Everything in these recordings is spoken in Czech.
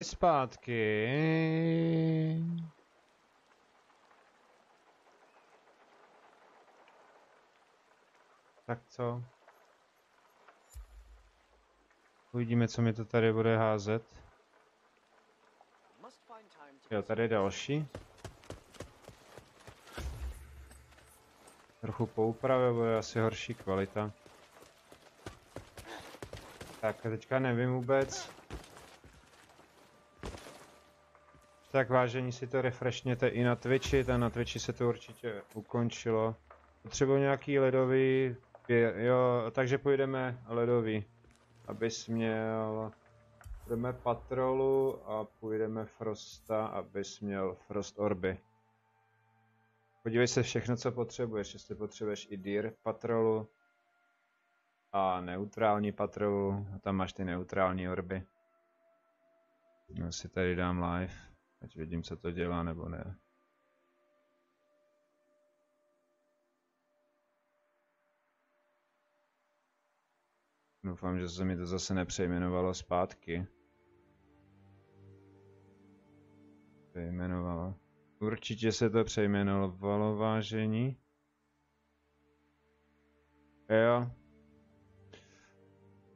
Zpátky. Tak co? Uvidíme, co mi to tady bude házet. Jo, tady je další. Trochu poupravě, bude asi horší kvalita. Tak a teďka nevím vůbec. Tak vážení, si to refreshněte i na Twitchi, na Twitchi se to určitě ukončilo. Potřebuji nějaký ledový, jo, takže půjdeme ledový, abys měl, půjdeme patrolu a půjdeme frosta, abys měl frost orby. Podívej se všechno, co potřebuješ, jestli potřebuješ i deer patrolu a neutrální patrolu, a tam máš ty neutrální orby. Já si tady dám live, ať vidím, co to dělá nebo ne. Doufám, že se mi to zase nepřejmenovalo zpátky. Přejmenovalo. Určitě se to přejmenovalo, vážení. Jo.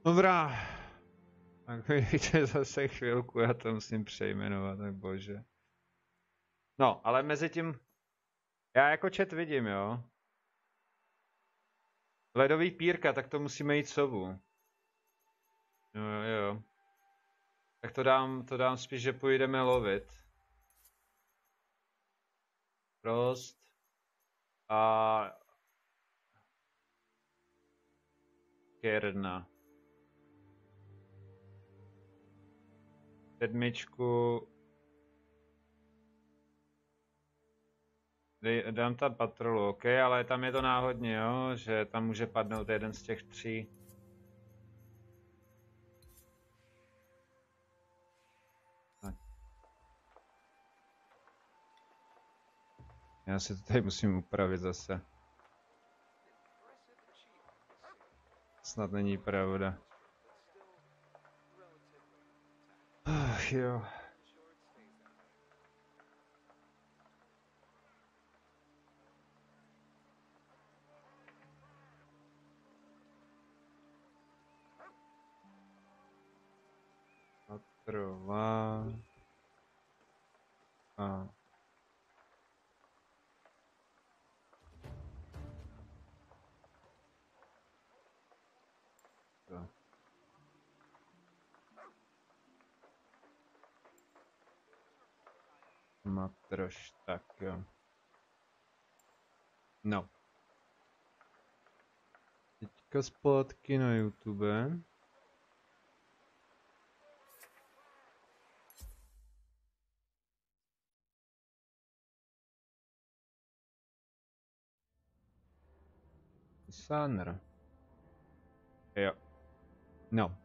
Dobrá. Tak vidíte zase chvilku, já to musím přejmenovat, tak bože. No, ale mezi tím, já jako chat vidím, jo. Ledový pírka, tak to musíme jít sovu. Jo. Tak to dám spíš, že půjdeme lovit. Frost. A... Kerna. Sedmičku. Dám tam patrolu, ok, ale tam je to náhodně, jo, že tam může padnout jeden z těch 3. Tak. Já si to tady musím upravit zase. Snad není pravda. Ach jo. Patrola. A. To. Matroš, tak jo. No. Teďka zpátky na YouTube. Sanr. Jo. No.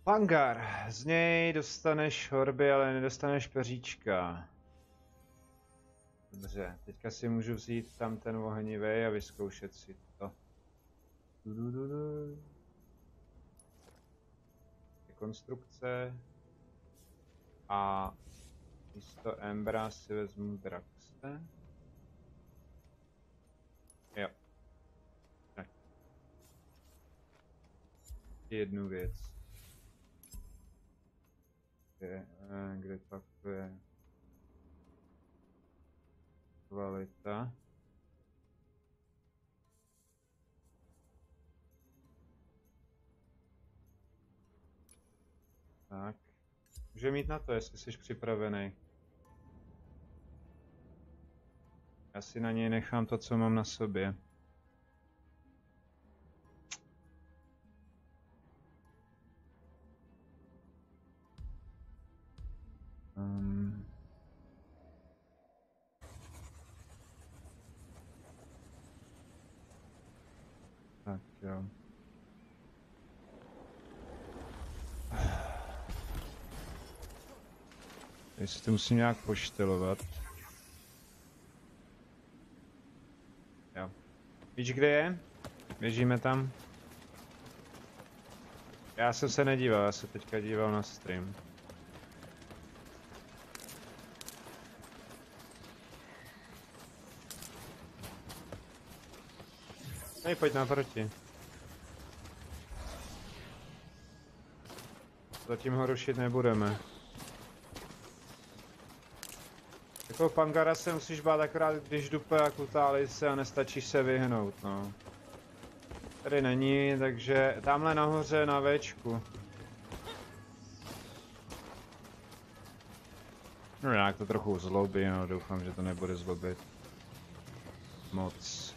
Pangar. Z něj dostaneš horby, ale nedostaneš peříčka. Dobře, teďka si můžu vzít tam ten ohnivý a vyzkoušet si to. Konstrukce. A místo Embra si vezmu Draxe. Jo. Tak. Jednu věc. Kde pak to je? Kvalita. Tak. Může mít na to, jestli jsi připravený. Já si na něj nechám to, co mám na sobě. Tak jo. Jestli to musím nějak poštelovat. Jo. Víš, kde je? Běžíme tam. Já jsem se nedíval, já se teďka díval na stream. Hej, pojď naproti. Zatím ho rušit nebudeme. Jako Pangara se musíš bát akorát, když dupe a kutálí se a nestačíš se vyhnout, no. Tady není, takže tamhle nahoře na Včku. No nějak to trochu zlobí, no doufám, že to nebude zlobit. Moc.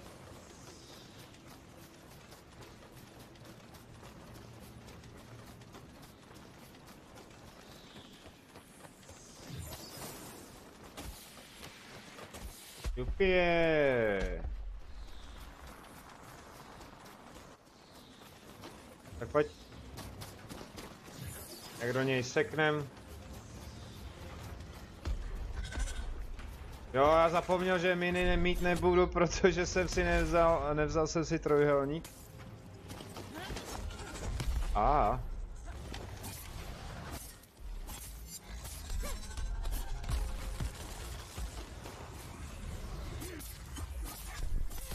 Jupie. Tak pojď. Jak do něj seknem. Jo, já zapomněl, že miny mít nebudu, protože jsem si nevzal jsem si trojúhelník.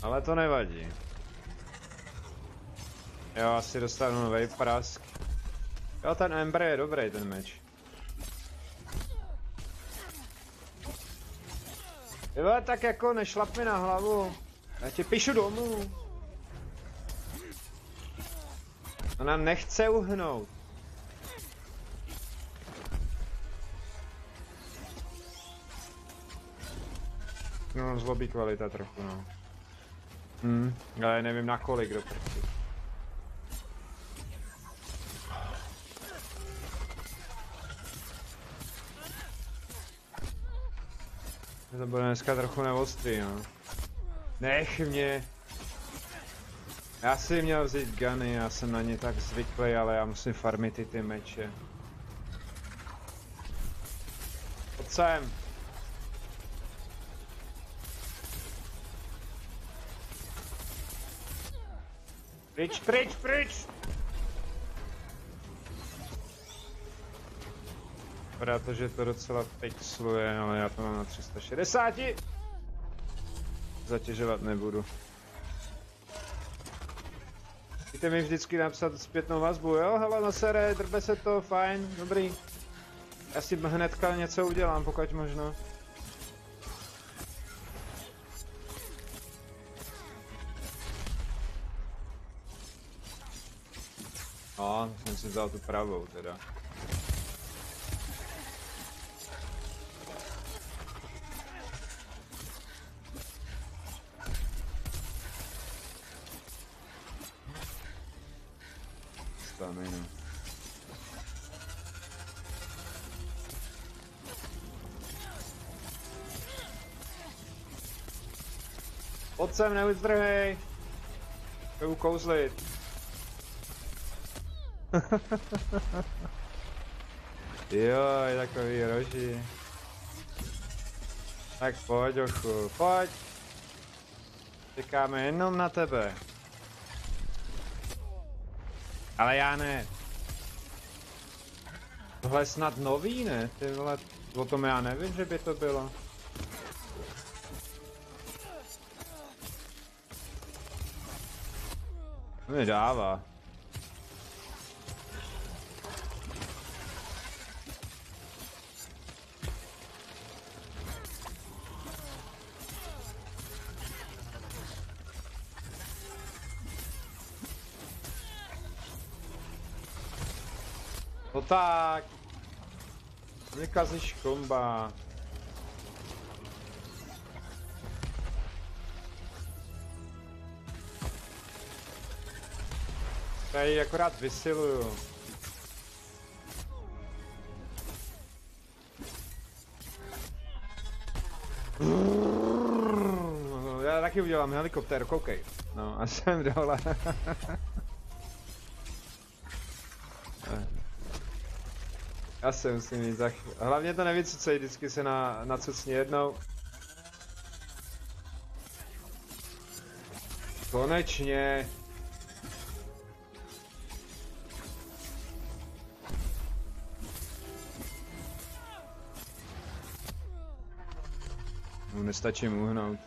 Ale to nevadí. Jo, asi dostanu novej prask. Jo, ten Ember je dobrý, ten meč. Jo, tak jako nešlap mi na hlavu. Já tě píšu domů. Ona nechce uhnout. No, zlobí kvalita trochu, no. Ale nevím na kolik do prci. To bude dneska trochu neostrý, no. Nech mě. Já si měl vzít guny, já jsem na ně tak zvyklý, ale já musím farmit ty meče. Pojď sem. Pryč, pryč, pryč! Vypadá to, že to docela pixluje, ale já to mám na 360. Zatěžovat nebudu. Můžete mi vždycky napsat zpětnou vazbu, jo? Hele, no sere, drbe se to, fajn, dobrý. Já si hnedka něco udělám, pokud možno. No, jsem si vzal tu pravou teda. Stamina. Pojď sem, neuzdrhej! Chci ukouzlit. Jo, je takový roží. Tak pojď, ochu, pojď. Čekáme jenom na tebe. Ale já ne. Tohle je snad nový, ne? Ty vole, o tom já nevím, že by to bylo. To mi dává. No tak. Mě kazíš komba. Tady akorát vysiluju. Já taky udělám helikoptér, koukej. No a jsem dole. Já se musím jít za chvíli. Hlavně to nevycucej, vždycky se nacucni jednou. Konečně. Mu nestačí uhnout.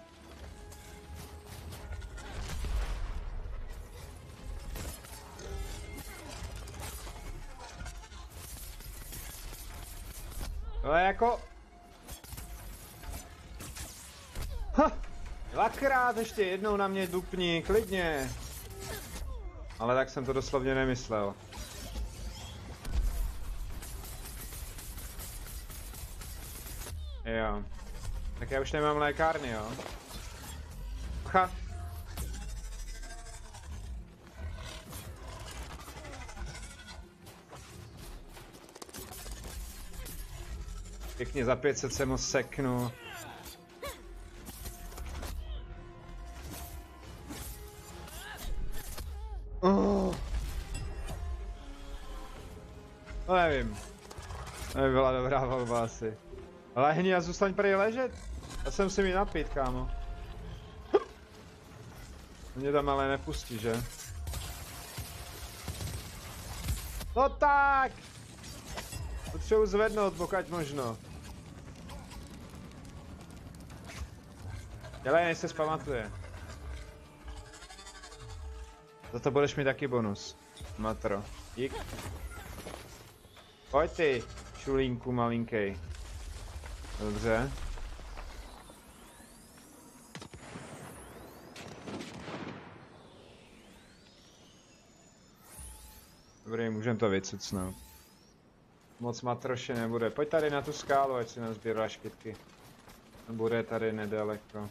Ale jako... Ha! Dvakrát ještě jednou na mě dupni, klidně. Ale tak jsem to doslovně nemyslel. Jo. Tak já už nemám lékárny, jo. Ha. Pěkně za 500 se mu seknu. No nevím. To by byla dobrá volba asi. Lehni a zůstaň prý ležet. Já jsem si mi napít, kámo. Mě tam ale nepustí, že? No tak! Potřebuji zvednout, pokud možno. Dělej, než se zpamatuje. Za to budeš mít taky bonus. Matro. Dík. Pojď ty, šulínku malinkej. Dobře. Dobrý, můžeme to vycucnout. Moc matroše nebude. Pojď tady na tu skálu, ať si nazbíráš kytky. Bude tady nedaleko.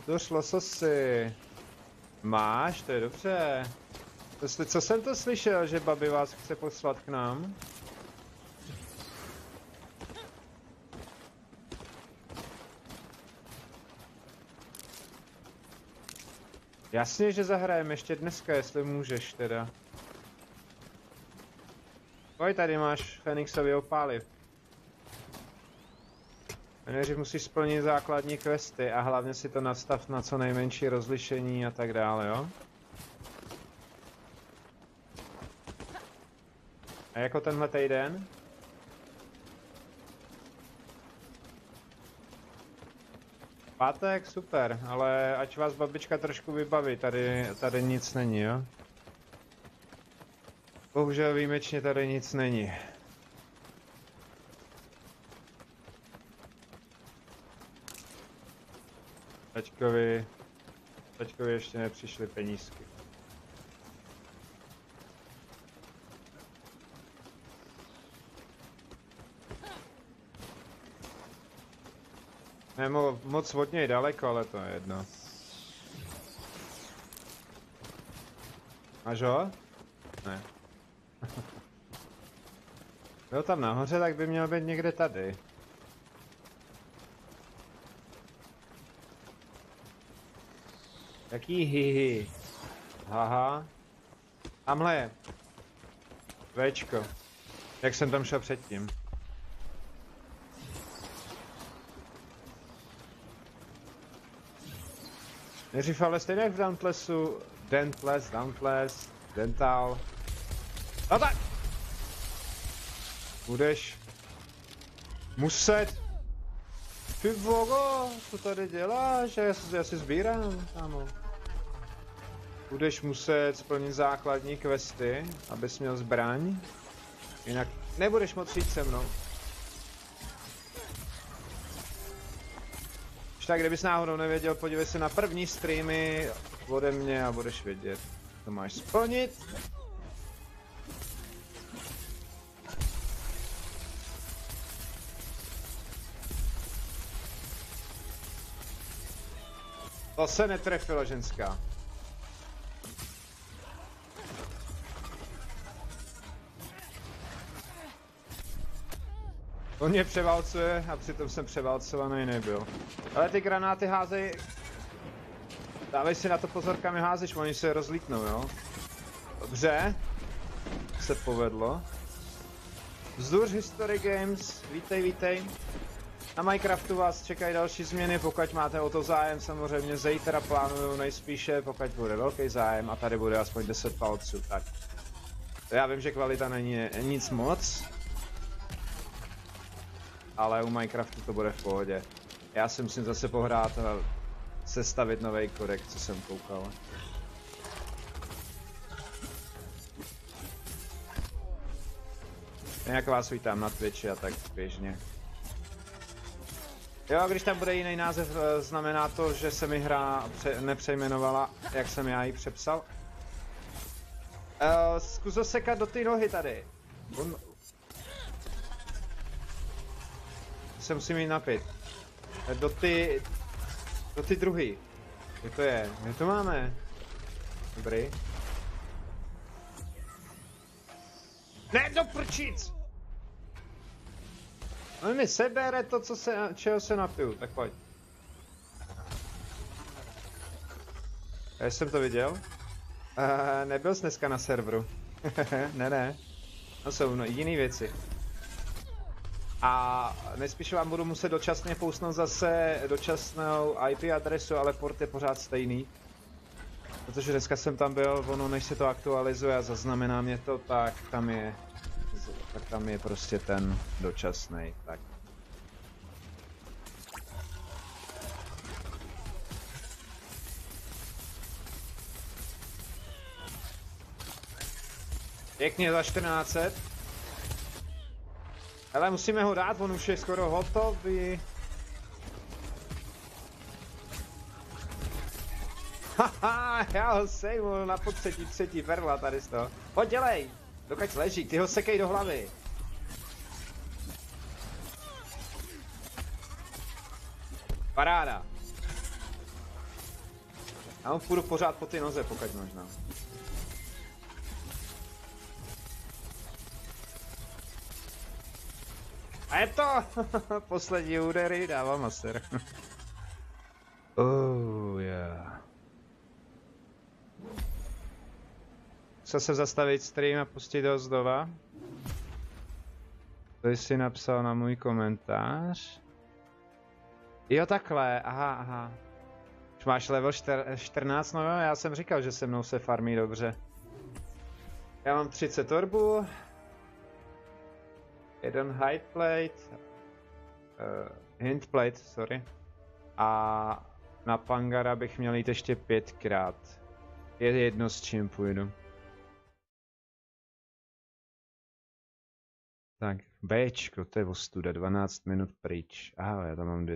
Došlo si. Máš, to je dobře. Co jsem to slyšel, že babi vás chce poslat k nám? Jasně, že zahrajeme ještě dneska, jestli můžeš teda. Pojď, tady máš Fenixový opáliv. Nejdřív musíš splnit základní questy a hlavně si to nastav na co nejmenší rozlišení a tak dále, jo? A jako tenhle týden? Pátek, super, ale ať vás babička trošku vybaví, tady nic není, jo? Bohužel výjimečně tady nic není. Taťkovi ještě nepřišly penízky. Nemo moc od něj daleko, ale to je jedno. Máš ho? Ne. Byl tam nahoře, tak by měl být někde tady. Jaký hihi. Haha. Tamhle je. Včko. Jak jsem tam šel předtím. Nejdřív ale stejně jak v Dauntlessu. Dauntless, Dental. No tak! Budeš muset. Ty vogo, co tady děláš? Já si sbírám, kámo. Budeš muset splnit základní questy, abys měl zbraň. Jinak nebudeš moct jít se mnou. Tak kdybys náhodou nevěděl, podívej se na první streamy ode mě a budeš vědět. To máš splnit. To se netrefilo, ženská. On mě převálcuje a přitom jsem převálcovaný nebyl. Ale ty granáty házej... Dávej si na to pozor, kam je házíš, oni se rozlítnou, jo? Dobře. Se povedlo. Vzduř History Games, vítej. Na Minecraftu vás čekají další změny, pokud máte o to zájem, samozřejmě zítra plánuju nejspíše, pokud bude velký zájem a tady bude aspoň 10 palců, tak. Já vím, že kvalita není nic moc. ale u Minecraftu to bude v pohodě. Já si musím zase pohrát a sestavit nový kodek, co jsem koukal. Jinak vás vítám na Twitchi a tak běžně. Jo, když tam bude jiný název, znamená to, že se mi hra nepřejmenovala, jak jsem já ji přepsal. Zkus ho sekat do ty nohy tady. Se musím jít napít. Do ty druhý. Kde to je? Kde to máme? Dobrý. Ne, do prčic! On mi sebere to, čeho se napiju, tak pojď. Já jsem to viděl. Nebyl jsi dneska na serveru. ne. No jsou jiné věci. A nejspíš vám budu muset dočasně pousnout zase dočasnou IP adresu, ale port je pořád stejný. Protože dneska jsem tam byl, ono než se to aktualizuje a zaznamená mě to, tak tam je prostě ten dočasný. Tak. Pěkně za 1400. Ale musíme ho dát, on už je skoro hotový. Haha, já ho sejmu na třetí perla tady z toho. Pojď dělej, dokud leží, ty ho sekej do hlavy. Paráda. Já mu půjdu pořád po ty noze, pokud možná. A je to! Poslední údery, dávám master. Oh yeah. Chce se zastavit stream a pustit ho znova? To jsi napsal na můj komentář. Jo takhle, aha. Už máš level 14, no jo, já jsem říkal, že se mnou se farmí dobře. Já mám 30 orbů. Jeden hide plate, hint plate, sorry. A na Pangara bych měl jít ještě 5krát. Je jedno, s čím půjdu. Tak, Bčko, to je ostuda, 12 minut pryč. Aha, já tam mám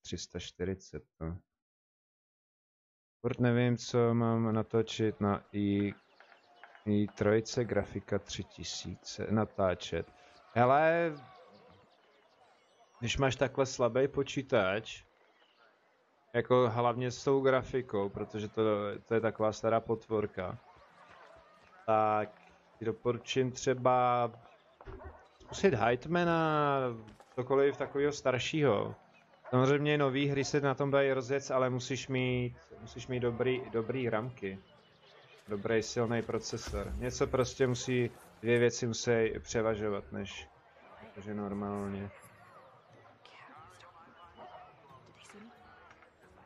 340, no. Furt nevím, co mám natočit na i3, grafika 3000, natáčet. Hele, když máš takhle slabý počítač, jako hlavně s tou grafikou, protože to je taková stará potvorka, tak ti doporučím třeba zkusit Hightmana, cokoliv takového staršího. Samozřejmě nový hry se na tom dají rozjet, ale musíš mít dobrý ramky. Dobrý silný procesor. Něco prostě dvě věci musí převažovat, než normálně.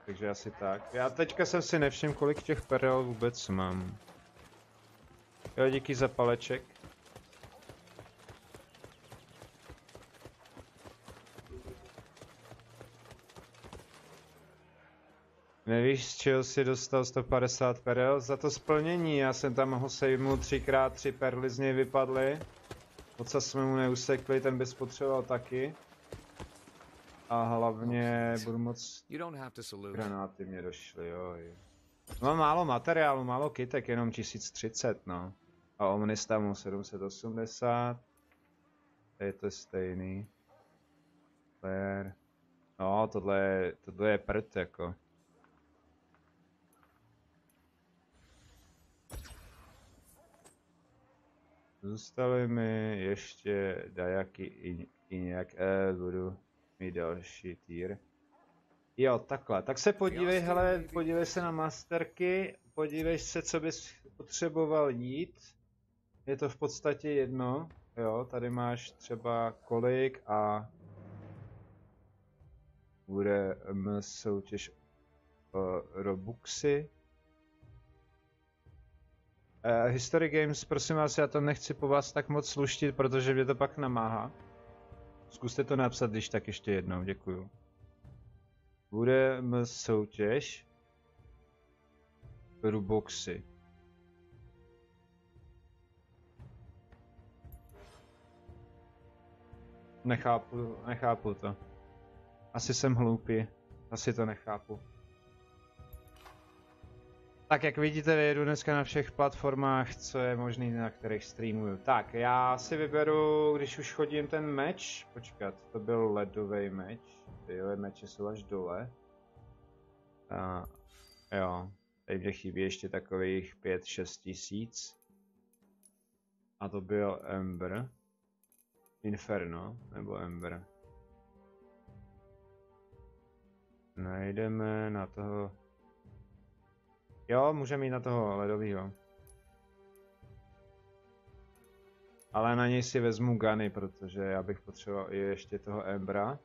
Takže asi tak. Já teďka jsem si nevšiml, kolik těch perel vůbec mám. Jo, díky za paleček. Nevíš, z čeho si dostal 150 perel? Za to splnění, já jsem tam ho sejmul 3x3 perly z něj vypadly. Oca jsme mu neusekli, ten by spotřeboval taky. A hlavně budu moc... Granáty mě došly, jo. Mám málo materiálu, málo kytek, jenom 1030, no. A Omnista mu 780. Tady to je stejný. Flare. No, tohle je prd, jako. Zůstaly mi ještě dajaky i nějak, budu mít další tier. Jo, takhle, tak se podívej, hele, podívej se na masterky, podívej se, co bys potřeboval jít. Je to v podstatě jedno, jo, tady máš třeba kolik a bude soutěž Robuxy. History Games, prosím vás, já to nechci po vás tak moc sluštit, protože mě to pak namáhá. Zkuste to napsat, když tak ještě jednou, děkuju. Budeme soutěž Ruboxy. Nechápu to. Asi jsem hloupý. Asi to nechápu. Tak jak vidíte, jedu dneska na všech platformách, co je možný, na kterých streamuju. Tak, já si vyberu, když už chodím ten meč. Počkat, to byl ledový meč. Tyhle meče jsou až dole. A, jo, tady mě chybí ještě takových 5-6 tisíc. A to byl Ember. Inferno, nebo Ember. Najdeme na toho... Jo, můžeme jít na toho ledovýho. Ale na něj si vezmu guny, protože já bych potřeboval i ještě toho Embera.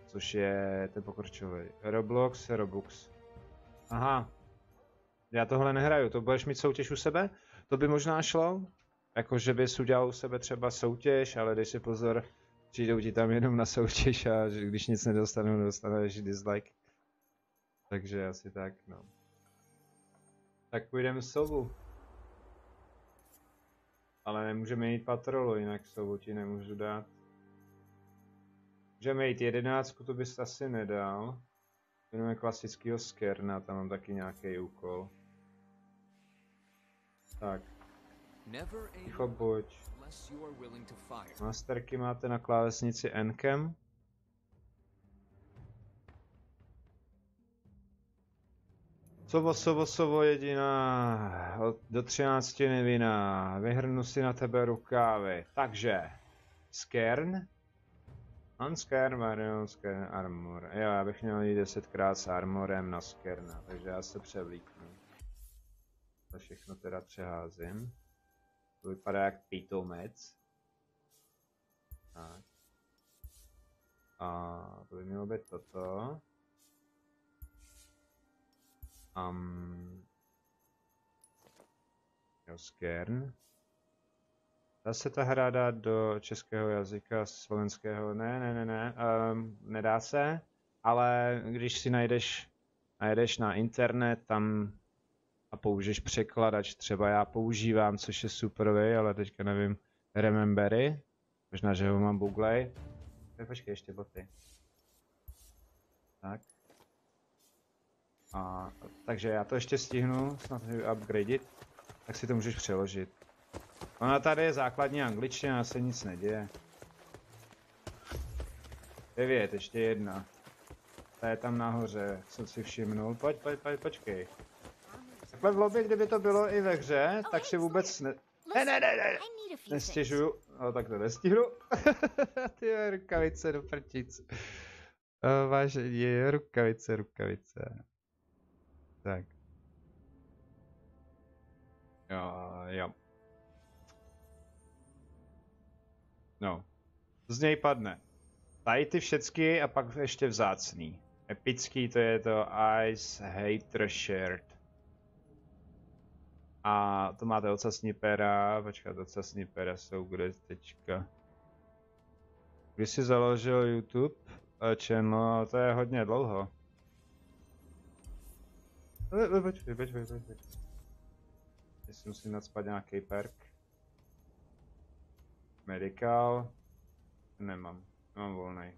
Což je ten pokročilý. Robux. Aha. Já tohle nehraju, to budeš mít soutěž u sebe? To by možná šlo? Jako, že bys udělal u sebe třeba soutěž, ale dej si pozor, přijdou ti tam jenom na soutěž a že když nic nedostanu, dostaneš dislike. Takže asi tak, no. Tak půjdeme sovu. Ale nemůžeme jít patrolu, jinak sovu ti nemůžu dát. Můžeme jít 11, to bys asi nedal. Jenom klasického skerna, tam mám taky nějaký úkol. Tak. Ticho buď. Masterky máte na klávesnici N-cam. Sovo jediná, do 13 nevinná, vyhrnu si na tebe rukávy. Takže, Skern. Unskern, Marion, Skern, Armor. Jo, já bych měl jít 10krát s Armorem na Skerna, takže já se převlíknu. To všechno teda přeházím. To vypadá jak pitomec. Tak. A to by mělo být toto. Jo, Skern. Dá se ta hra dát do českého jazyka, slovenského? Ne. Nedá se. Ale když si najdeš na internet tam a použiješ překladač, třeba já používám, což je superový, ale teďka nevím, Remembery. Možná, že ho mám buglej. Počkej, ještě boty. Tak. Takže já to ještě stihnu snad upgradeit, tak si to můžeš přeložit. Ona tady je základní angličtina, se nic neděje. 9, ještě jedna. Ta je tam nahoře, jsem si všimnul. Počkej. Takhle v lobby, kdyby to bylo i ve hře, tak si vůbec ne... Nestěžuju. No tak to nestihnu. Ty rukavice do prčic. Vážení, rukavice. Tak. Jo. No. Z něj padne. Tady ty všecky a pak ještě vzácný. Epický to je to Ice Hater Shirt. A to máte ocasní pera. Počkat, ocasní pera jsou kde teďka. Když jsi založil YouTube channel, to je hodně dlouho. Počkej. Jestli musím nadspat nějaký perk. Medical. Nemám volnej.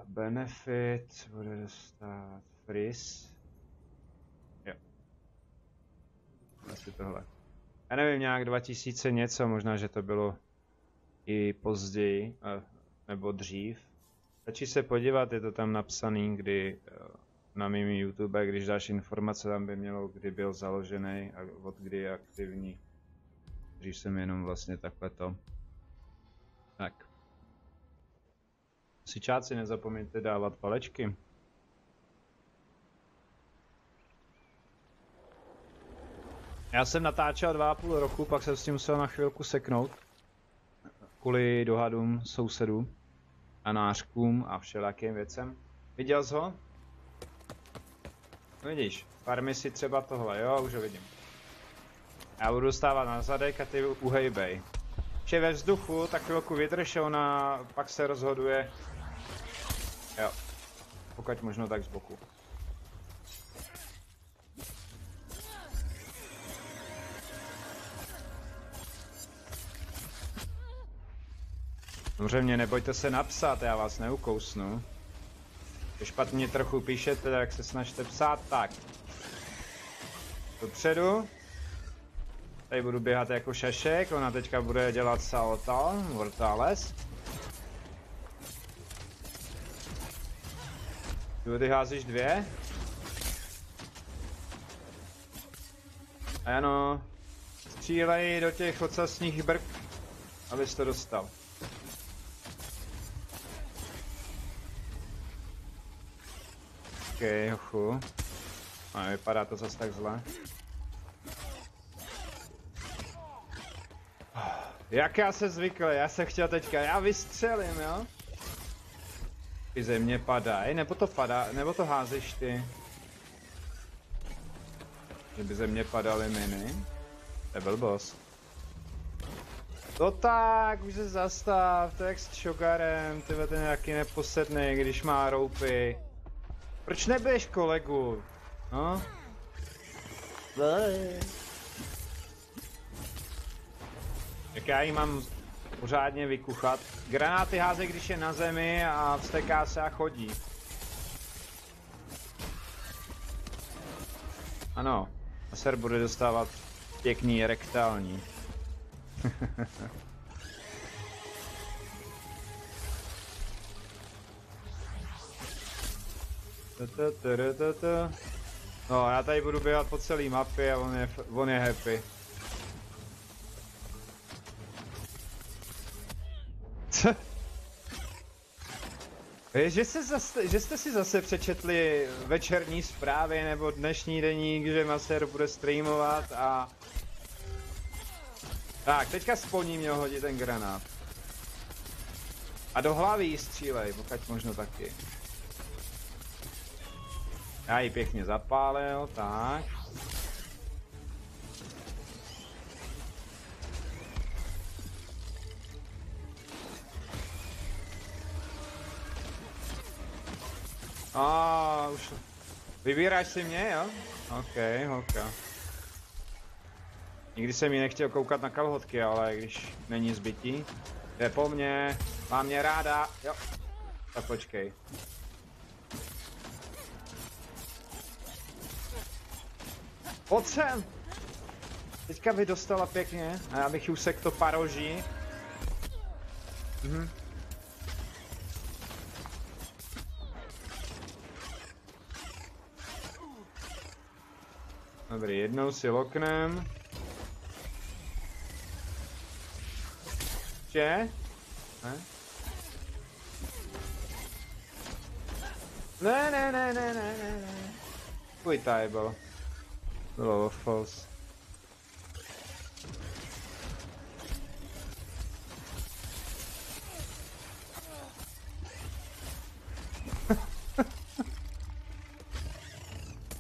Benefit bude dostat freeze. Jo. Asi tohle. Já nevím, nějak 2000 něco, možná, že to bylo i později, nebo dřív. Stačí se podívat, je to tam napsaný, kdy na mým YouTube, když dáš informace, tam by mělo, kdy byl založený a od kdy je aktivní. Dřív jsem jenom vlastně takhle to. Tak. Sičáci, nezapomeňte dávat palečky. Já jsem natáčel 2,5 roku, pak jsem s tím musel na chvilku seknout. Kvůli dohadům sousedů a nářkům a všelakým věcem. Viděl jsi ho? Vidíš, farmy si třeba tohle, jo, už ho vidím. Já budu stávat na zadek a ty uhejbej. ještě ve vzduchu, tak chvilku vydrž, ona pak se rozhoduje. Jo. Pokud možno tak z boku. Samozřejmě nebojte se napsat, já vás neukousnu. Když špatně trochu píšete, tak se snažte psát tak. Dopředu. Tady budu běhat jako šašek, ona teďka bude dělat salto, mortales. Ty házíš 2. A ano, střílej do těch ocasních brk, abys to dostal. OK, hochu. A vypadá to zase tak zle. Jak já se zvykl, já jsem chtěl teďka, já vystřelím, jo? Ty ze mě padají, nebo to padá, nebo to házíš ty? Že by ze mě padaly miny? To je blbost. To tak, už se zastav, to je jak s Shogarem, tyhle ten nějaký neposedný, když má roupy. Proč nebiješ kolegu? No? Jak já jí mám pořádně vykuchat. Granáty hází, když je na zemi a vsteká se a chodí. Ano, Acer bude dostávat pěkný rektální. No, já tady budu běhat po celé mapě a on je happy. Že jste si zase přečetli večerní zprávy nebo dnešní deník, že Maser bude streamovat a... Tak, teďka spolní měl hodit ten granát. A do hlavy jí střílej, pokud možno taky. Já ji pěkně zapálil, tak. Už. Vybíráš si mě, jo? OK, holka. Nikdy jsem jí nechtěl koukat na kalhotky, ale když není zbytí. Jde po mně, má mě ráda, jo. Tak počkej. Pojď sem! Teďka by dostala pěkně, a já bych usek to paroží. Dobrý, jednou si loknem. Ještě? Ne. Tvůj taj byl. Bylo false.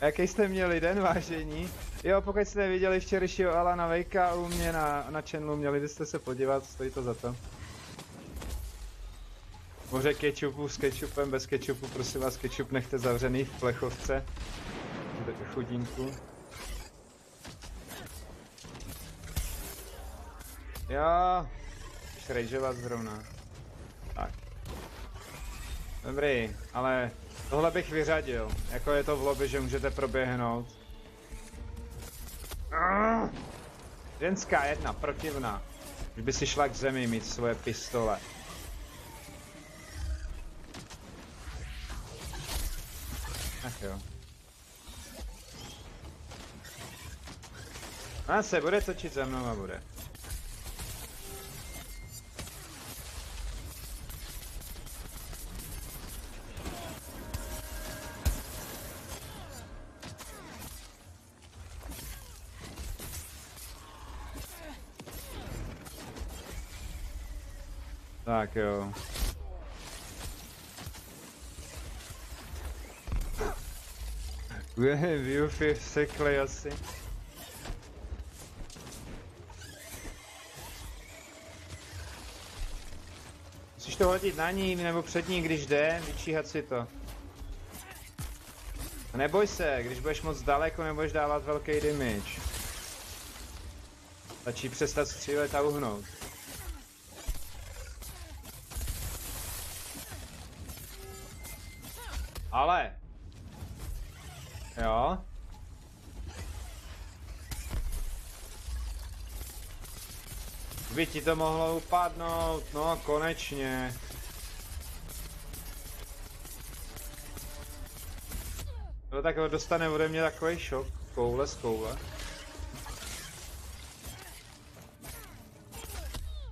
Jaký jste měli den, vážení? Jo, pokud jste neviděli včerejšího Alana Wakea u mě na channelu, měli byste se podívat, stojí to za to. Moře kečupu s kečupem, bez kečupu, prosím vás, kečup nechte zavřený v plechovce. Chudinku. Jo, už rageovat zrovna. Tak. Dobrý, ale tohle bych vyřadil, jako je to v lobby, že můžete proběhnout. Ženská jedna, protivná. Už by si šla k zemi mít svoje pistole. Ach jo. A se bude točit za mnou a bude. Tak jo. Viewfy vsekli asi. Musíš to hodit na ní, nebo před ní, když jde, vyčíhat si to. A neboj se, když budeš moc daleko, nebudeš dávat velký damage. Stačí přestat střílet a uhnout. Ale. Jo. By ti to mohlo upadnout, no konečně. No tak dostane ode mě takový šok, koule z koule.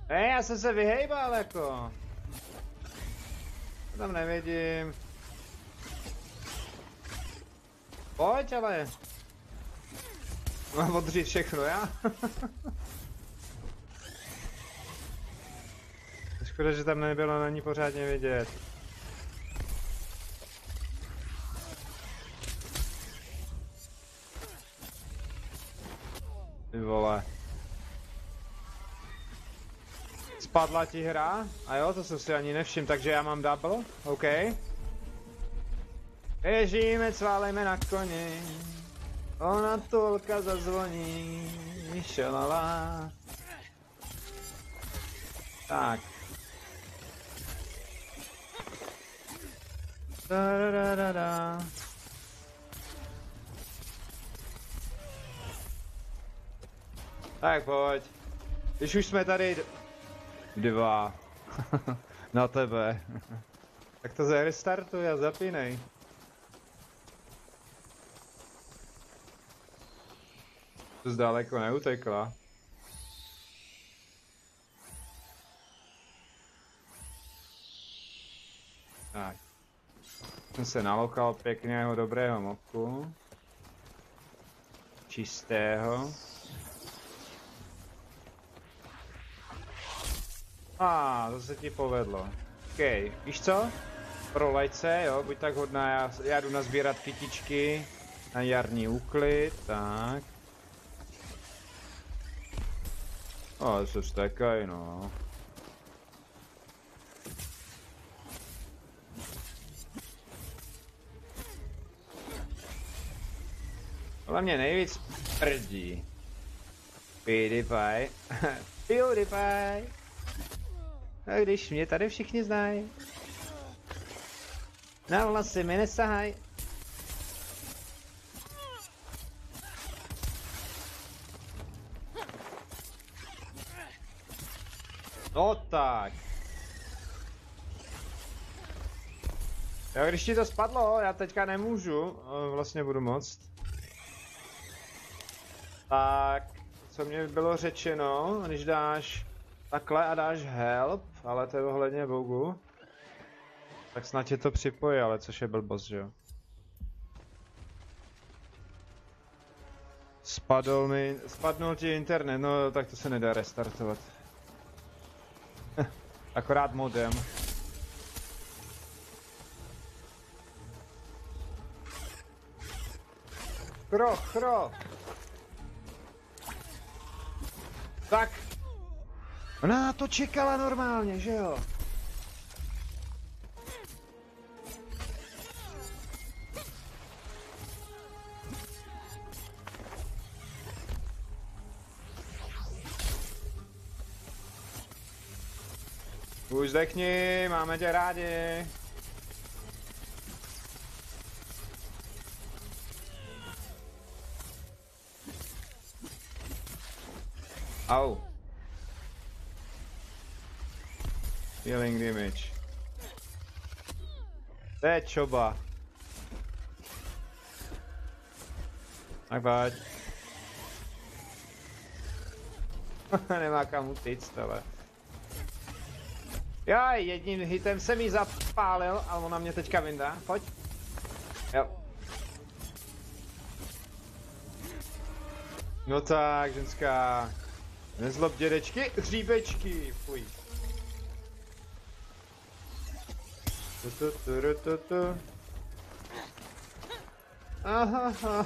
Já jsem se vyhejbal jako. To tam nevidím. Pojď ale. Mám odřít všechno, já? Škoda, že tam nebylo na ní pořádně vidět. Ty vole. Spadla ti hra? A jo, to jsem si ani nevšiml, takže já mám double? OK. Běžíme, cválejme na koni. Ona tolka zazvoní. Šalala. Tak. Da. Tak pojď. Když už jsme tady dva. Na tebe. Tak to restartuj a zapínej. To zdaleko neutekla. Tak. Jsem se nalokal pěkného dobrého mobku. Čistého. To se ti povedlo. OK, víš co? Prolej se, jo, buď tak hodná, já jdu nazbírat kytičky na jarní úklid, tak. Se vstekaj, no. Ale mě nejvíc prdí. PewDiePie. PewDiePie. A když mě tady všichni znají. Na vlasy mi nesahaj. No tak. Jo, když ti to spadlo, já teďka nemůžu, vlastně budu moct. Tak, co mě bylo řečeno, když dáš takhle a dáš help, ale to je ohledně bugu, tak snad tě to připojí, ale což je blbost, že jo. Spadnul ti internet, no tak to se nedá restartovat. Akorát modem. Chro. Tak. Ona to čekala normálně, že jo? Už zdechni, máme tě rádi. Au. Healing damage. To je čoba. Tak pojď. Nemá kam utíct, ale. Jaj, jedním hitem jsem jí zapálil, ale ona mě teďka vyndá. Pojď. Jo. No tak, ženská. Nezlob dědečky, hříbečky, fuj. Aha,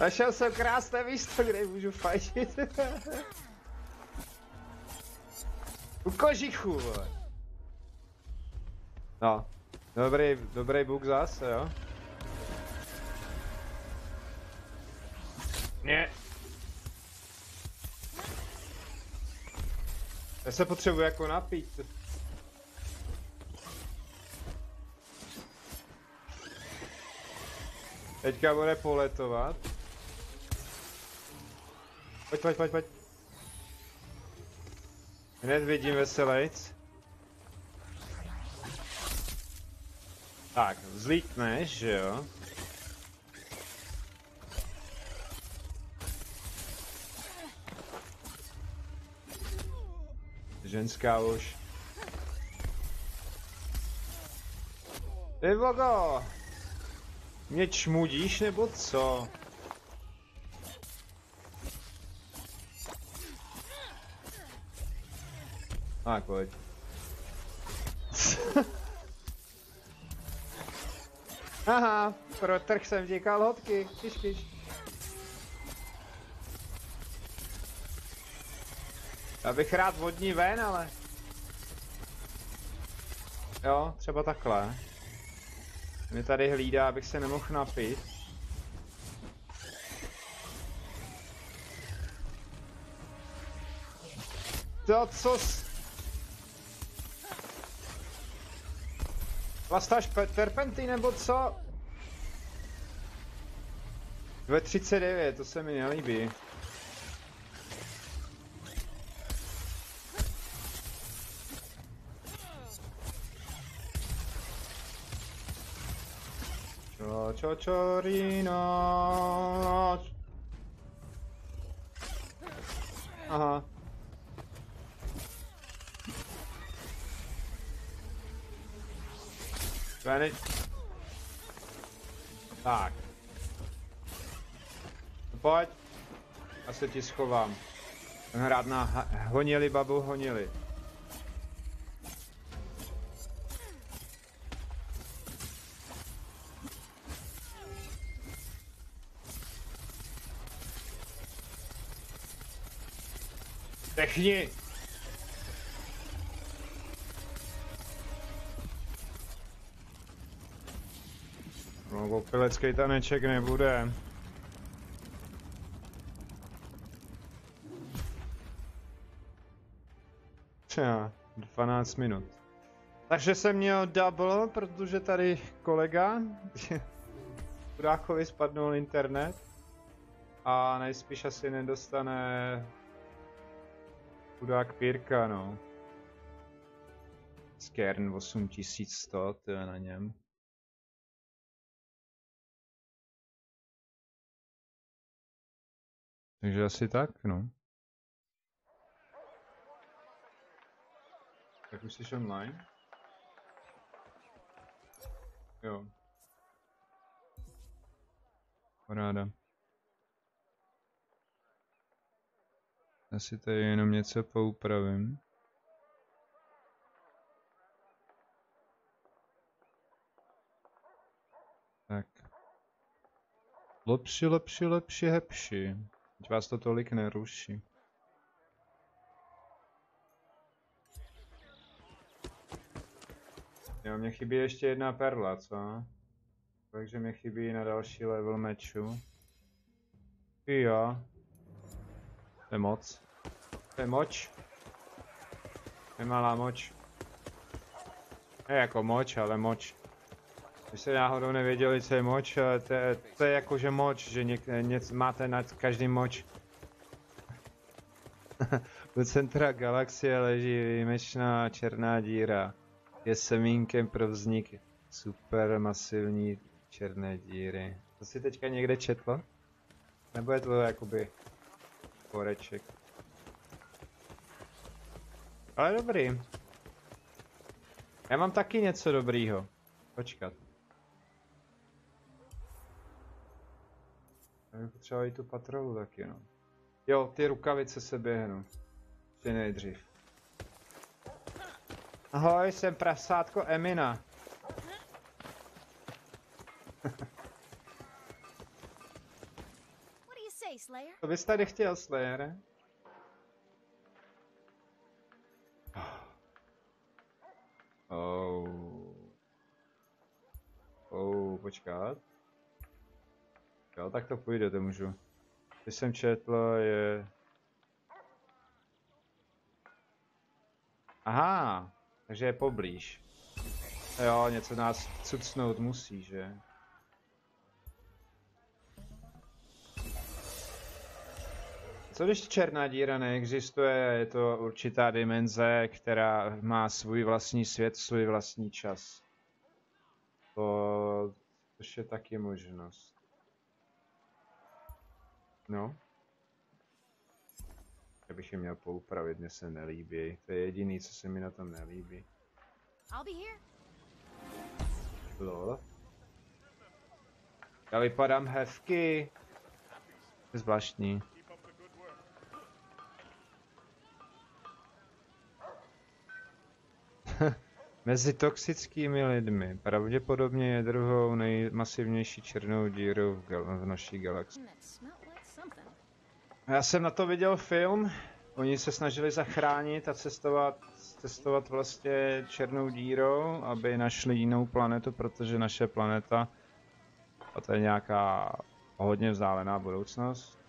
našel jsem krásné místo, kde můžu fajčit. U kožichu, vole. No. Dobrý buk zase, jo? Ne. Já se potřebuji jako napít. Teďka bude poletovat. Pojď. Hned vidím veselejc. Tak, vzlítneš, že jo? Ženská už. Ty vogo! Mě čmudíš nebo co? Tak pojď. Aha, protrh jsem ti kalhotky, kyš. Já bych rád vodní ven, ale... Jo, třeba takhle. Mě tady hlídá, abych se nemohl napít. To co Vlastáš terpenty nebo co? 2,39, to se mi nelíbí. Čorino. Aha. Tak. Pojď. Já se ti schovám. Jsem hrát na honili babu honili. Techni! No, opilecký taneček nebude. Třeba 12 minut. Takže jsem měl double, protože tady kolega chudákovi spadnul internet a nejspíš asi nedostane chudák Pírka, no. Skern 8100, to je na něm. Takže asi tak, no. Tak už jsi online? Jo. Paráda. Asi tady jenom něco poupravím. Tak. Lepší, hepší. Teď vás to tolik neruší. Jo, mě chybí ještě jedna perla, co? Takže mě chybí na další level meču. Jo. To je moc. To je moč. To je malá moč. Ne jako moč, ale moč. Když jste náhodou nevěděli, co je moč, to je jakože moč, že máte nad každý moč. Do centra galaxie leží výjimečná černá díra. Je semínkem pro vznik supermasivní černé díry. To si teďka někde četl? Nebo je to jakoby koreček? Ale dobrý. Já mám taky něco dobrýho. Počkat. Já bych potřeboval i tu patrolu taky, no. Jo, ty rukavice se běhnu. Ještě nejdřív. Ahoj, jsem prasátko Emina. Co bys tady chtěl, Slayere? Oh. počkat. Jo, tak to půjde, to můžu. Když jsem četl, je... Aha, takže je poblíž. Jo, něco nás cucnout musí, že? Co když černá díra neexistuje, je to určitá dimenze, která má svůj vlastní svět, svůj vlastní čas. To je taky možnost. No. Já bych je měl poupravit, mně se nelíbí. To je jediný, co se mi na tom nelíbí. Lol. Já vypadám hezky. To je zvláštní. Mezi toxickými lidmi. Pravděpodobně je druhou nejmasivnější černou dírou v naší galaxii. Já jsem na to viděl film. Oni se snažili zachránit a cestovat vlastně černou dírou, aby našli jinou planetu, protože naše planeta, a to je nějaká hodně vzdálená budoucnost.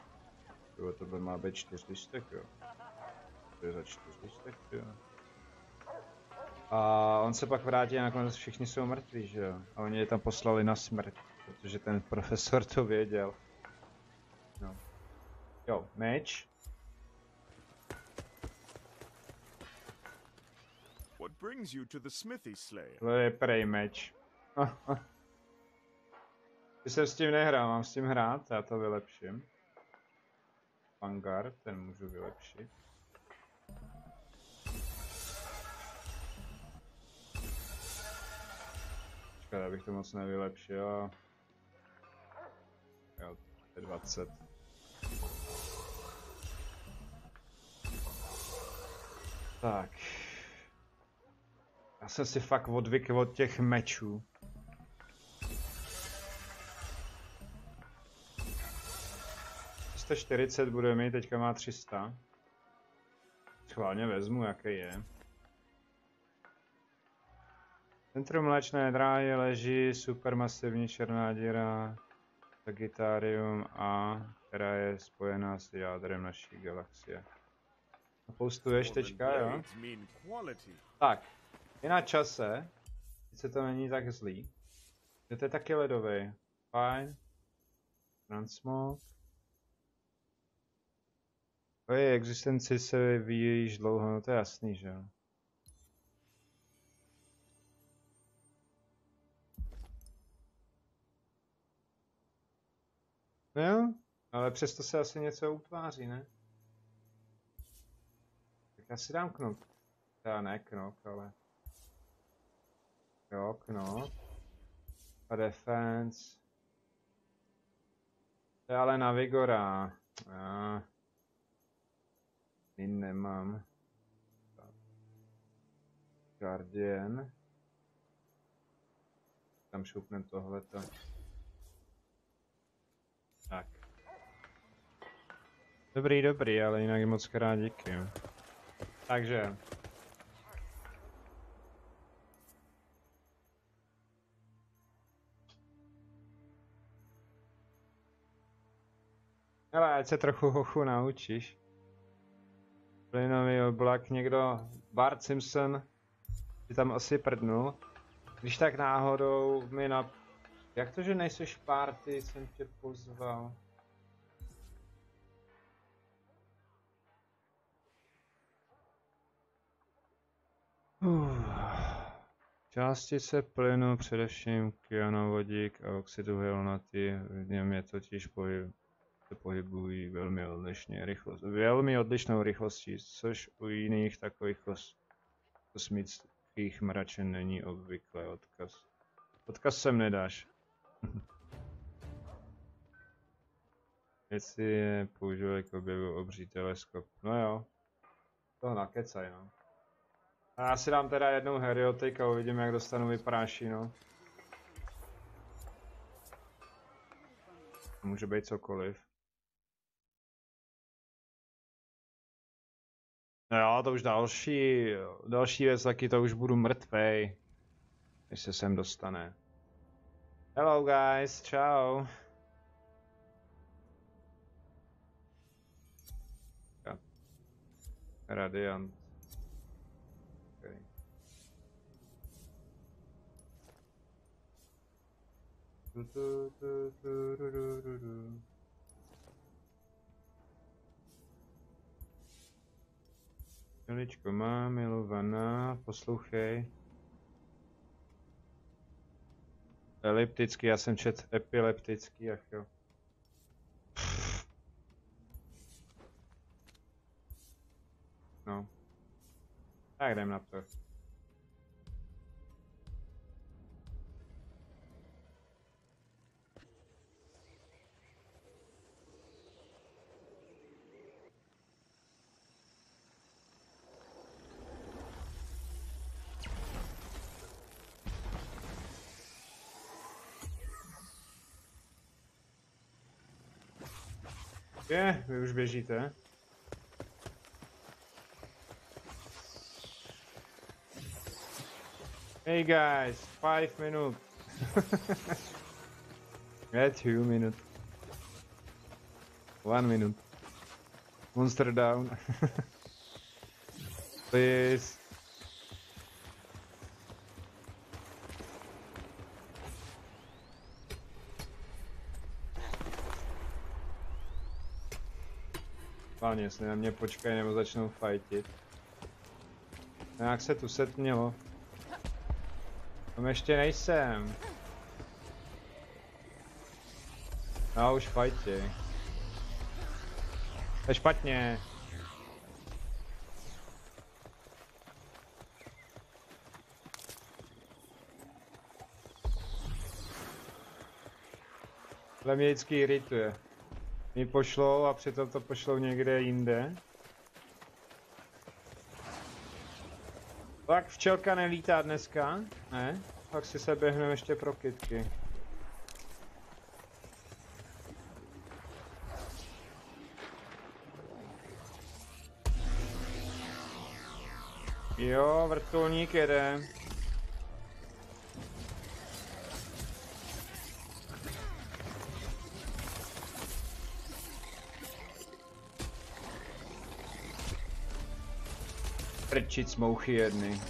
Jo, to by má být 400, jo. To je za 400, jo. A on se pak vrátí a nakonec všichni jsou mrtví, že jo. A oni je tam poslali na smrt, protože ten profesor to věděl. No. Jo, meč. What brings you to the smithy, Slayer? To je prej meč. Když jsem s tím nehrál, mám s tím hrát, já to vylepším. Vanguard, ten můžu vylepšit. Počkat, abych to moc nevylepšil. Jo, to je 20. Tak. Já jsem si fakt odvykl od těch mečů. To 40 bude mít, teďka má 300. Schválně vezmu, jaký je. Centrum mléčné dráhy leží supermasivní černá díra Sagittarium A, která je spojená s jádrem naší galaxie. Postuješ teďka, jo? Tak, je na čase. Sice to není tak zlý. To je taky ledový. Fajn. Transmog. O její existenci se vyvíjí již dlouho, no to je jasný, že jo. No jo, ale přesto se asi něco utváří, ne? Tak já si dám knok. Teda ne knok, ale... Jo, knok. A defense. To je ale na Vigora. Min nemám. Guardian. Tam šoupnem tohleto. Tak. Dobrý, ale jinak moc krát díky. Takže. Ale ať se trochu hochu naučíš. Plynový oblak, někdo, Bart Simpson, si tam asi prdnul. Když tak náhodou mi Jak to, že nejseš party, jsem tě pozval. Částice plynu, především kyanovodík a oxid uhelnatý, v něm je totiž se pohybují velmi odlišnou rychlostí, což u jiných takových kosmických mračen není obvyklé. Odkaz sem nedáš. Jestli je používají k objevu obří teleskop. No jo, to nakecaj, no. A já si dám teda jednou heriotik a uvidím, jak dostanu vypráší, no. Může být cokoliv. No jo, to už další věc, taky to už budu mrtvej, když se sem dostane. Hello guys, čau. Radiant. Okay. Miličko má, milovaná, poslouchej. Eliptický, já jsem čet epileptický, ach jo. No. Tak jdem na to. Vy už běžíte. Hey guys, 5 minut. Yeah, 2 minut. 1 minut. Monster down. Please. Páně, jestli na mě počkají nebo začnou fightit. Jak se tu setmělo? Tam ještě nejsem. No už fajti. To je špatně. Tohle mě vždycky irituje. Mi pošlou a přitom to pošlou někde jinde. Tak včelka nelítá dneska, ne? Tak si se běhneme ještě pro kytky. Jo, vrtulník jede. Prčic mouchy jedny.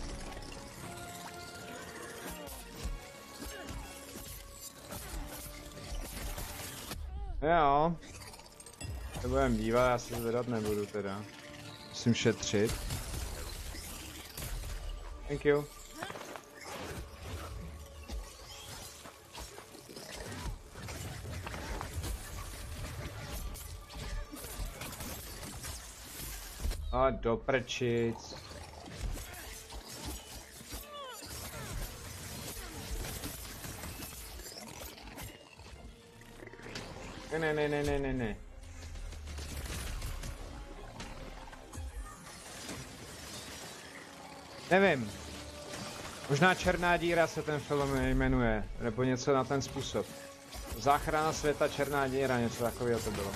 Jo. Se budem dívat, já se zvedat nebudu teda. Musím šetřit. Thank you. A do prčic. Ne. Nevím. Možná Černá díra se ten film jmenuje, nebo něco na ten způsob. Záchrana světa, Černá díra, něco takového to bylo.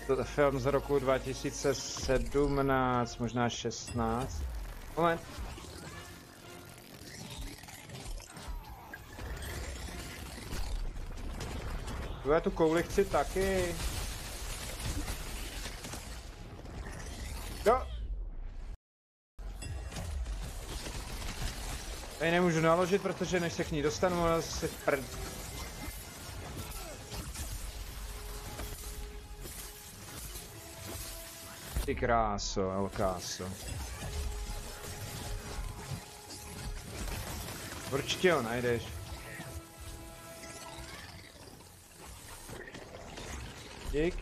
To je film z roku 2017, možná 16. Moment. Já tu kouli chci taky. Jo. Tady nemůžu naložit, protože než se k ní dostanu, ale si prd. Ty kráso, Elkáso. Určitě ho najdeš. Dík.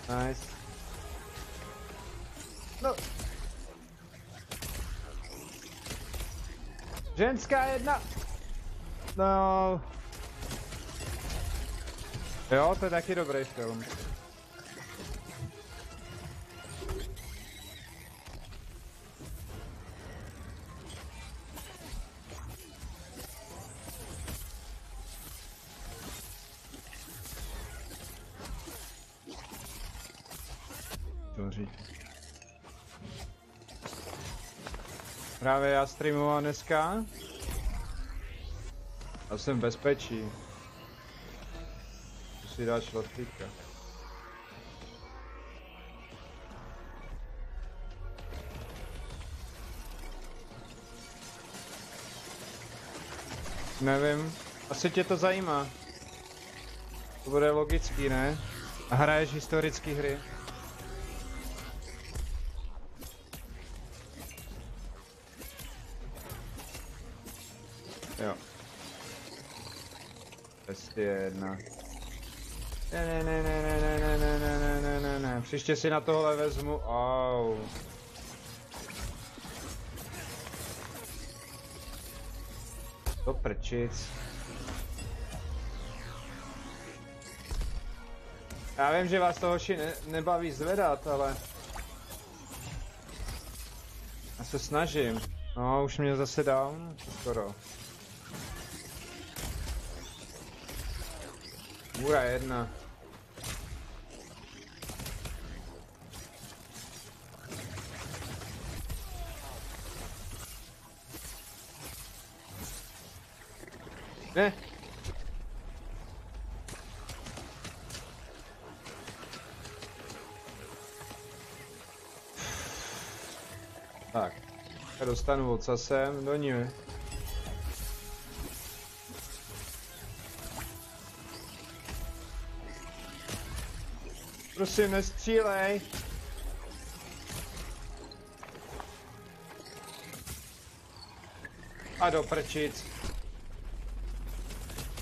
Nice. No. Ženská jedna. No. Jo, to je taky dobrý film. Právě já streamoval dneska. Já jsem v bezpečí. Musí si dát šlotvíka. Nevím, asi tě to zajímá. To bude logický, ne? A hraješ historické hry. Jo. Bestie jedna. Ne. Příště si na tohle vezmu. Au. To prčic. Já vím, že vás to hoši nebaví zvedat, ale... Já se snažím. No, už mě zase down. Skoro. Můra jedna. Ne. Tak. Já dostanu ocasem do ní. Prosím, nestřílej. A do prčic.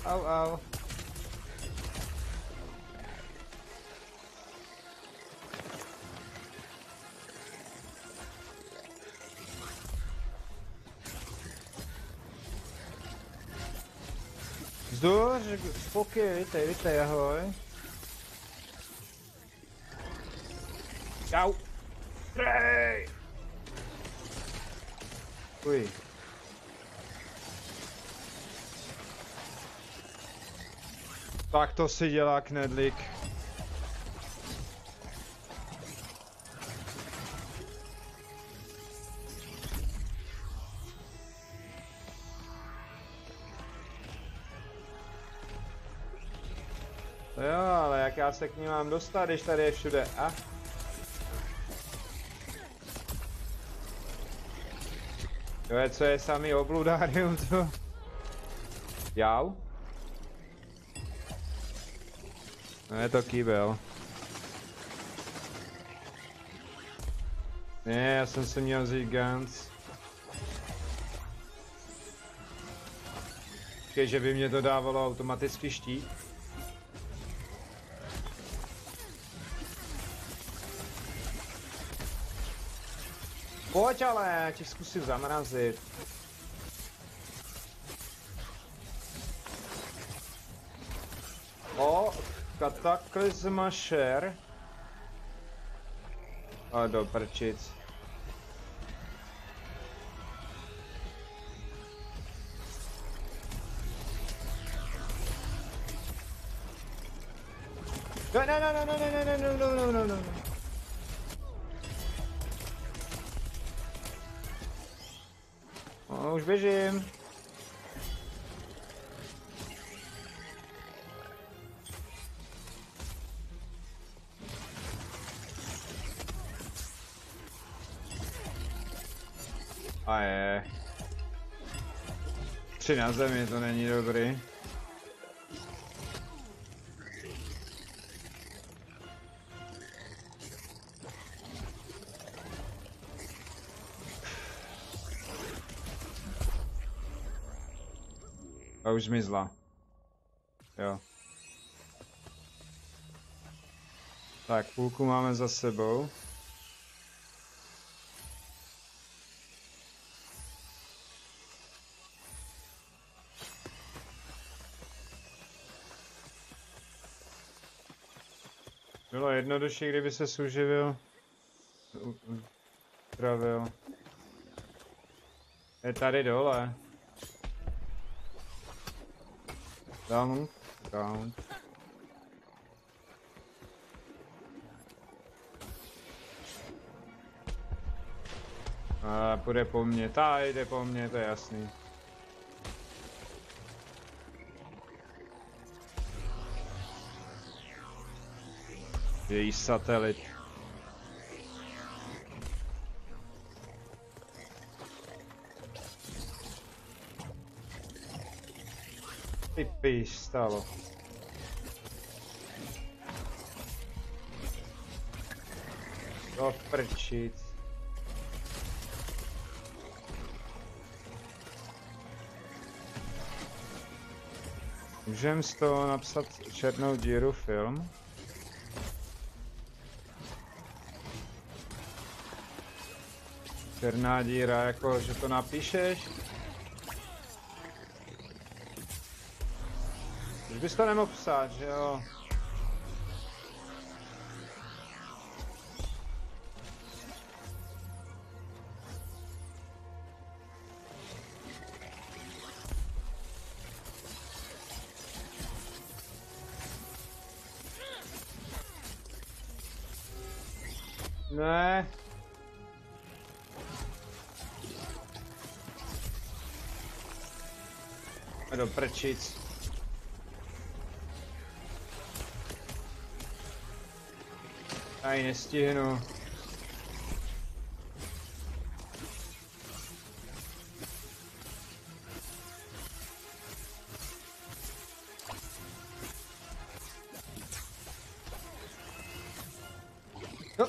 Au. Vzduch, spokoj, vítej, ahoj. Čau. Prej. Uj. Tak to si dělá knedlík. Jo, ale jak já se k ní mám dostat, když tady je všude, a? To je, co je samý obludárium, to? Jau? No je to kýbel. Ne, já jsem si měl vzít guns. Počkej, že by mě to dávalo automaticky štít. Pojď ale, já ti zkusím zamrazit. O, kataklizma share. A do prčic. No. No, už běžím. A je. 3 na zemi, to není dobrý. A už zmizla. Jo. Tak, půlku máme za sebou. Bylo jednodušší, kdyby se uživil. Zdravil. Je tady dole. Down. A půjde po mně, jde po mně, to je jasný. Její satelit. Ty píš, stalo. To prčit. Můžem z toho napsat černou díru film? Černá díra, jako že to napíšeš? Už bys to nemohl psát, že jo? Ne. Do prčic. Já ji nestihnu. No.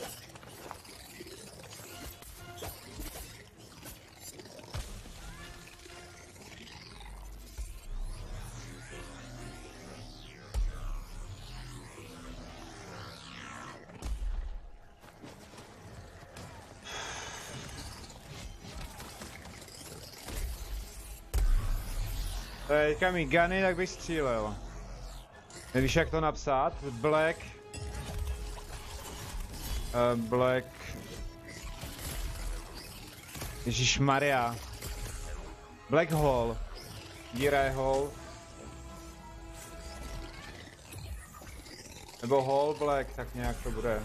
Teďka mi gany, tak bych střílel. Nevíš, jak to napsat? Black... Black... Ježišmarja. Black hole. Díra je hole. Nebo hole black, tak nějak to bude.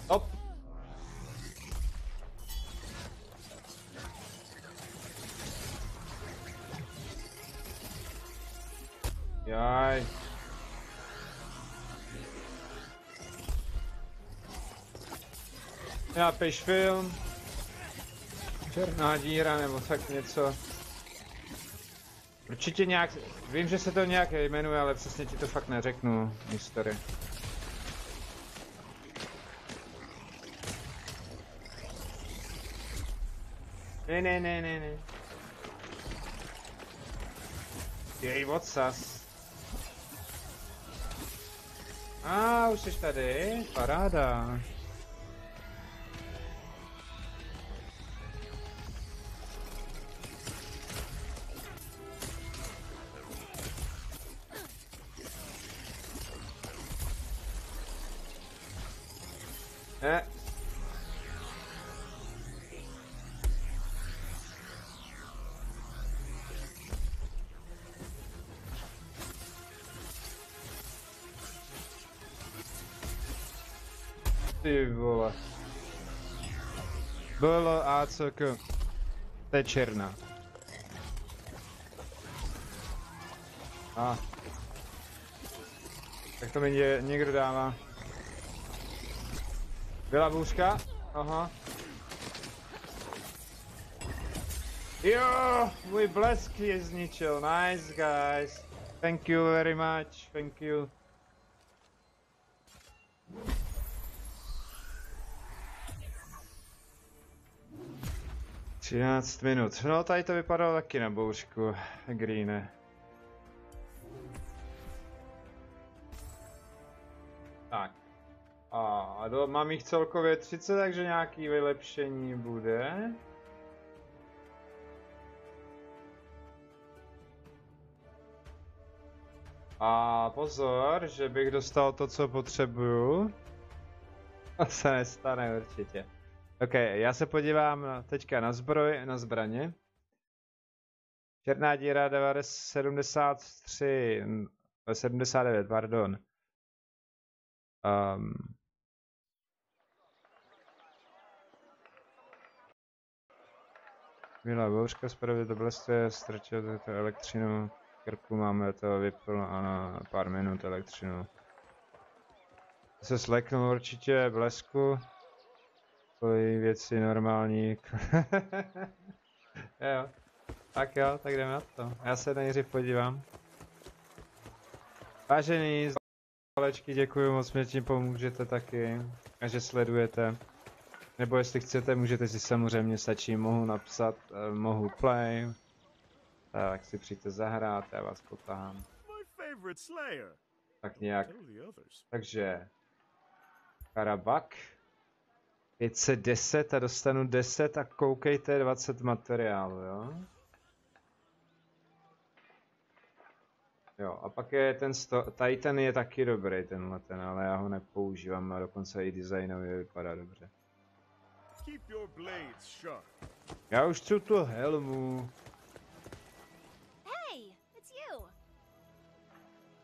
Hop. Jaj. Napiš film. Černá díra nebo tak něco. Určitě nějak, vím, že se to nějak jmenuje, ale přesně ti to fakt neřeknu, mystery. Ne. Jej odsaz. Už jsi tady, paráda. Ty vole. BLACK. To je černá. Tak to mi někdo dává. Byla bůžka? Aha. Jo, můj blesk je zničil. Nice guys. Thank you very much. Thank you. Třináct minut. No tady to vypadalo taky na bouřku. Greene. Tak. Mám jich celkově 30, takže nějaký vylepšení bude. A pozor, že bych dostal to, co potřebuju. To se nestane určitě. Ok, já se podívám teďka na zbraně. Černá díra 79, pardon. Byla bouřka, zpravit to blestve, strčil to elektřinu. Krku máme to vypl a na pár minut elektřinu. Se sleknu určitě blesku. Takový věci normální. Jo. Tak jo, tak jdeme na to. Já se nejdřív podívám. Vážení zálečky, děkuji moc, mě tím pomůžete taky. A že sledujete. Nebo jestli chcete, můžete si samozřejmě stačí, mohu napsat, mohu play. Tak si přijďte zahrát, já vás potahám. My favorite Slayer. Tak nějak. Tell the others. Takže Karabak 510 a dostanu 10 a koukejte 20 materiálu, jo? Jo, a pak je ten tady ten je taky dobrý tenhle ten, ale já ho nepoužívám a dokonce i designově vypadá dobře. Keep your blades sharp. Já už chci tu helmu. Hey, it's you.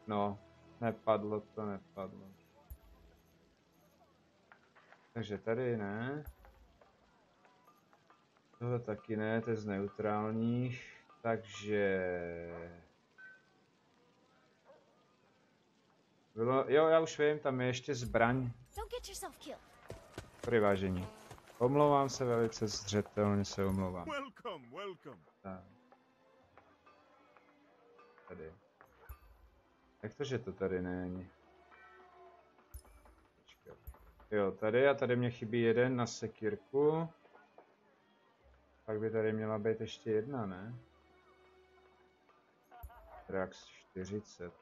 No, nepadlo to, nepadlo. Takže tady ne. Tohle taky ne, to je z neutrálních. Takže... Bylo, jo, já už vím, tam je ještě zbraň. Don't get yourself killed. Sorry, vážení. Omlouvám se velice zřetelně, se omlouvám. Welcome, welcome. Tak. Tady. Jak to, že to tady není? Počkat. Jo, tady a tady mě chybí jeden na sekírku. Pak by tady měla být ještě jedna, ne? Trax 40.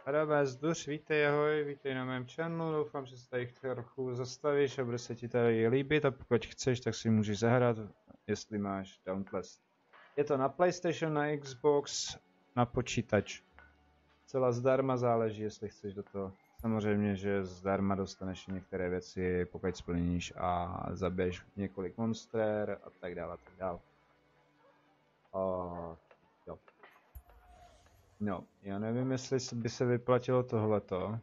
Adame Zduř, vítej, ahoj, vítej na mém channelu, doufám, že se tady trochu zastavíš a bude se ti tady líbit a pokud chceš, tak si můžeš zahrát, jestli máš Dauntless. Je to na PlayStation, na Xbox, na počítač. Celá zdarma, záleží, jestli chceš do toho. Samozřejmě, že zdarma dostaneš některé věci, pokud splníš a zabiješ několik monster a tak dále, a tak dále. Jo. No, já nevím, jestli by se vyplatilo tohleto.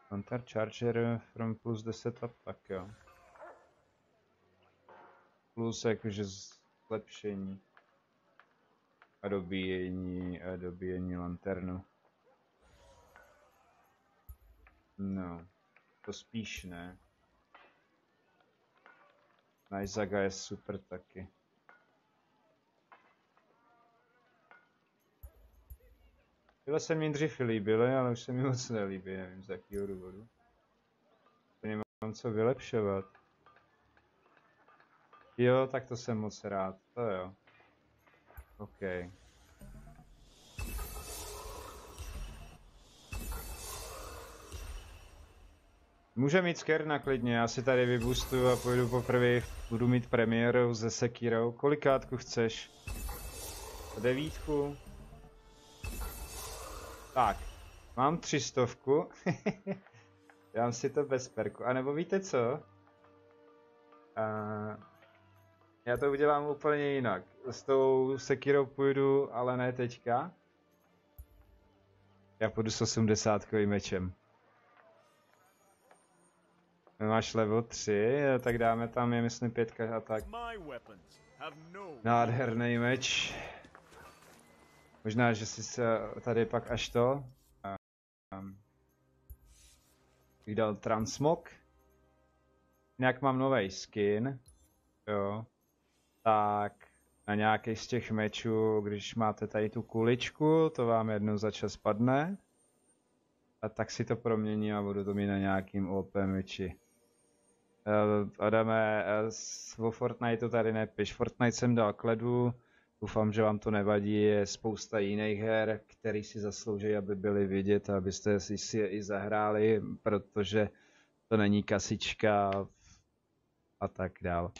Counter Charger from plus 10 a tak jo. Plus jakože zlepšení. A dobíjení lanternu. No, to spíš ne. Nizaga je super taky. Tyhle se mi dřív líbily, ale už se mi moc nelíbí, nevím z jakého důvodu. To nemám co vylepšovat. Jo, tak to jsem moc rád, to jo. OK. Může mít Skerna klidně, já si tady vyboostuju a půjdu poprvé, budu mít premiéru se Sekirou. Kolikátku chceš? 9? Tak, mám 300. Dám si to bez perku. A nebo víte co? Já to udělám úplně jinak. S tou Sekirou půjdu, ale ne teďka. Já půjdu s 80 mečem. Máš level 3, tak dáme tam, je myslím 5 a tak. Nádherný meč. Možná, že si se tady pak až to bych dal transmog. Nějak mám nový skin, jo. Tak na nějaký z těch mečů, když máte tady tu kuličku, to vám jednou za čas padne. A tak si to proměním a budu to mít na nějakým OP meči. Adame, o Fortniteu tady nepiš. Fortnite jsem dal k ledu. Doufám, že vám to nevadí, je spousta jiných her, které si zaslouží, aby byly vidět, abyste si je i zahráli, protože to není kasička a tak dál.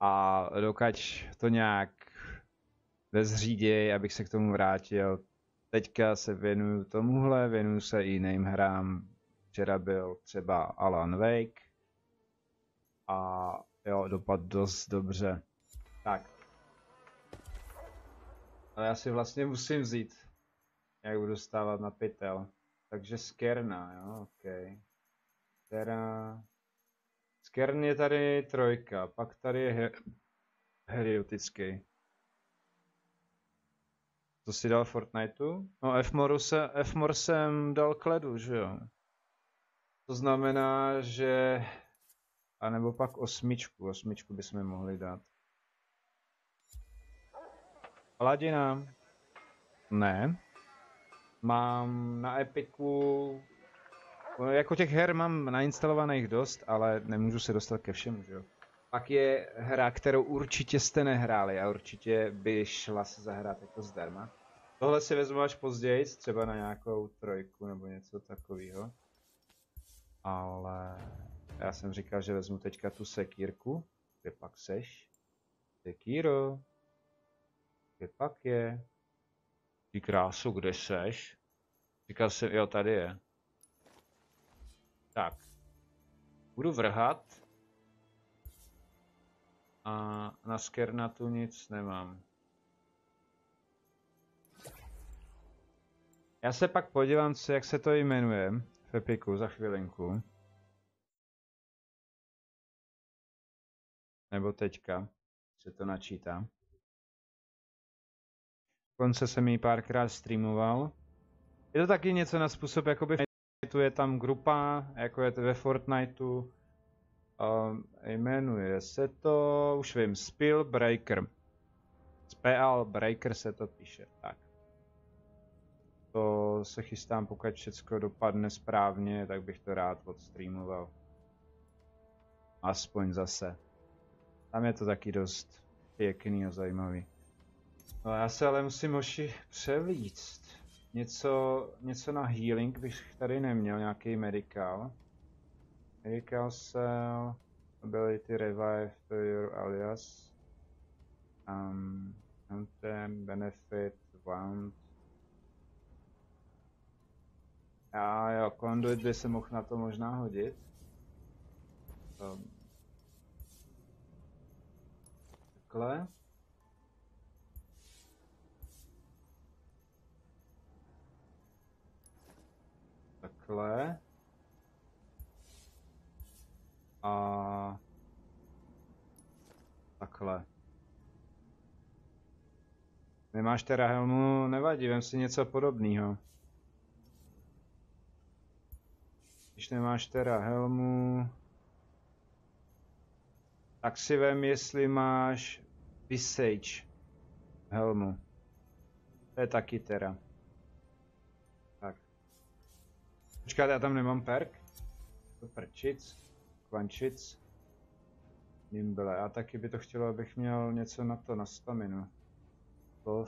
A dokud to nějak nezříděj, abych se k tomu vrátil, teďka se věnuju tomuhle, věnuju se i jiným hrám. Včera byl třeba Alan Wake a jo, dopadl dost dobře. Tak. Ale já si vlastně musím vzít, jak budu stávat na pytel. Takže Skerna, jo, ok. Skern je tady 3, pak tady je heriotický. To si dal Fortniteu? No F-More jsem dal k ledu, že jo? To znamená, že... A nebo pak osmičku bychom mohli dát. Hladina. Ne. Mám na Epiku... Jako těch her mám nainstalovaných dost, ale nemůžu se dostat ke všemu, že jo? Pak je hra, kterou určitě jste nehráli a určitě by šla se zahrát jako zdarma. Tohle si vezmu až později, třeba na nějakou 3 nebo něco takového. Ale já jsem říkal, že vezmu teďka tu sekírku. Kde pak seš? Sekíro. Kde pak je? Ty krásu, kde seš? Říkal jsem, jo, tady je. Tak. Budu vrhat. A na skernatu nic nemám. Já se pak podívám, jak se to jmenuje v Epiku za chvilinku. Nebo teďka se to načítá. Dokonce jsem ji párkrát streamoval. Je to taky něco na způsob, jakoby tu je tam grupa, jako je to ve Fortniteu. Jmenuje se to, už vím, Spellbreaker. Spellbreaker se to píše, tak. To se chystám, pokud všechno dopadne správně, tak bych to rád odstreamoval. Aspoň zase. Tam je to taky dost pěkný a zajímavý. No já se ale musím hoši převlíct. Něco na healing bych tady neměl, nějaký medical. Medical cell, ability revive to your alias. Content, benefit, want. Jo, conduit by se mohl na to možná hodit. Takhle. Takhle. A takhle. Nemáš teda helmu, nevadí, vem si něco podobného. Když nemáš teda helmu, tak si vem, jestli máš Visage helmu. To je taky teda. Tak. Počkat, já tam nemám perk. To prčic. Kvančic. Nimble. A taky by to chtělo, abych měl něco na to, na staminu. To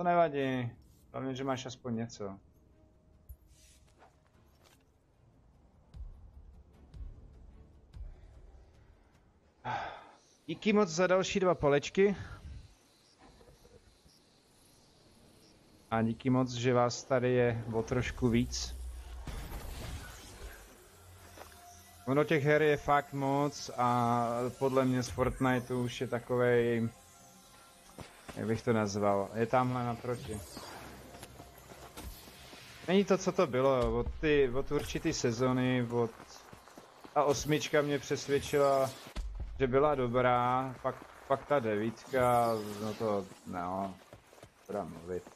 nevadí. Hlavně, že máš aspoň něco. Díky moc za další 2 palečky. A díky moc, že vás tady je o trošku víc. Ono těch her je fakt moc a podle mě z Fortniteu už je takovej... Jak bych to nazval? Je tamhle naproti. Není to, co to bylo, od určitý sezony, ta 8 mě přesvědčila, že byla dobrá, pak ta 9, no to, no, teda mluvit.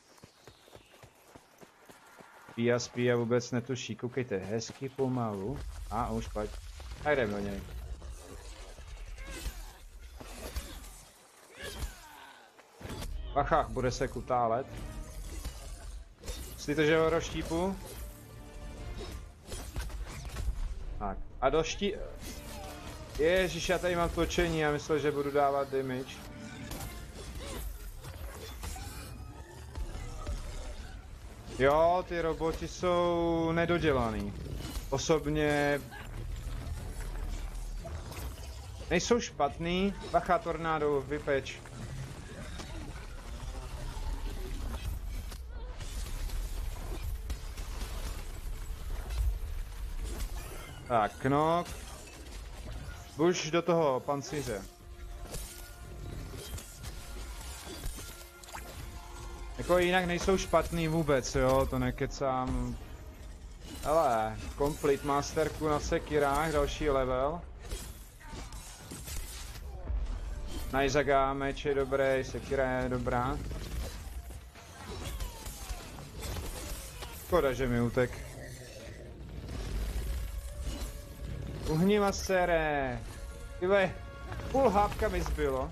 Spí a vůbec netuší, koukejte, hezky pomalu. A už pojď, a jdem do něj. Bacha, bude se kutálet. Myslíte, že ho rozštípu? Tak, a Ježiš, já tady mám točení, já myslel, že budu dávat damage. Jo, ty roboti jsou nedodělaný. Osobně... Nejsou špatný, bacha tornádo, vypeč. Tak, knok. Buš do toho pancíře. Jako jinak nejsou špatný vůbec, jo, to nekecám. Hele, complete masterku na sekirách, další level. Najzaga, meč je dobrý, sekira je dobrá. Škoda, že mi utek. Uhni masére. Tyve, půl hápka mi zbylo.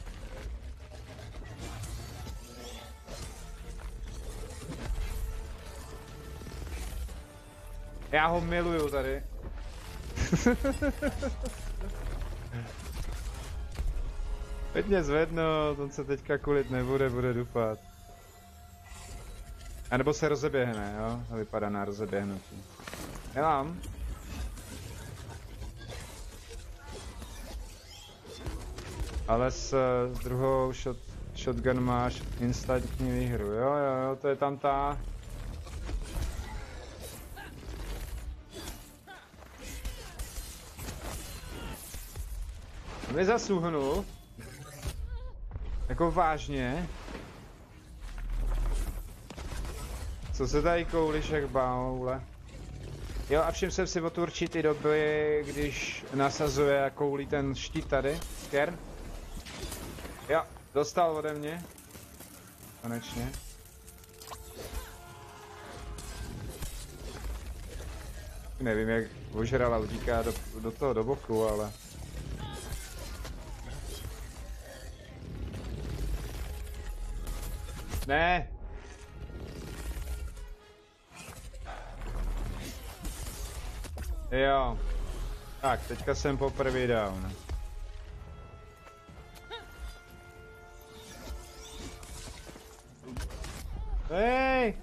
Já ho miluju tady. Pojď mě zvednout, on se teďka kulit nebude, bude dupat. A nebo se rozeběhne, jo? To vypadá na rozeběhnutí. Nemám. Ale s druhou shotgun máš instantní výhru, jo, to je tam ta. Mi zasuhnul. Jako vážně. Co se tady koulíš jak baule? Jo, a všim jsem si od určitý doby, když nasazuje a koulí ten štít tady, sker. Jo, dostal ode mě. Konečně. Nevím, jak ožrala utíká do toho do boku, ale... Ne! Jo. Tak, teďka jsem poprvé down. Hej!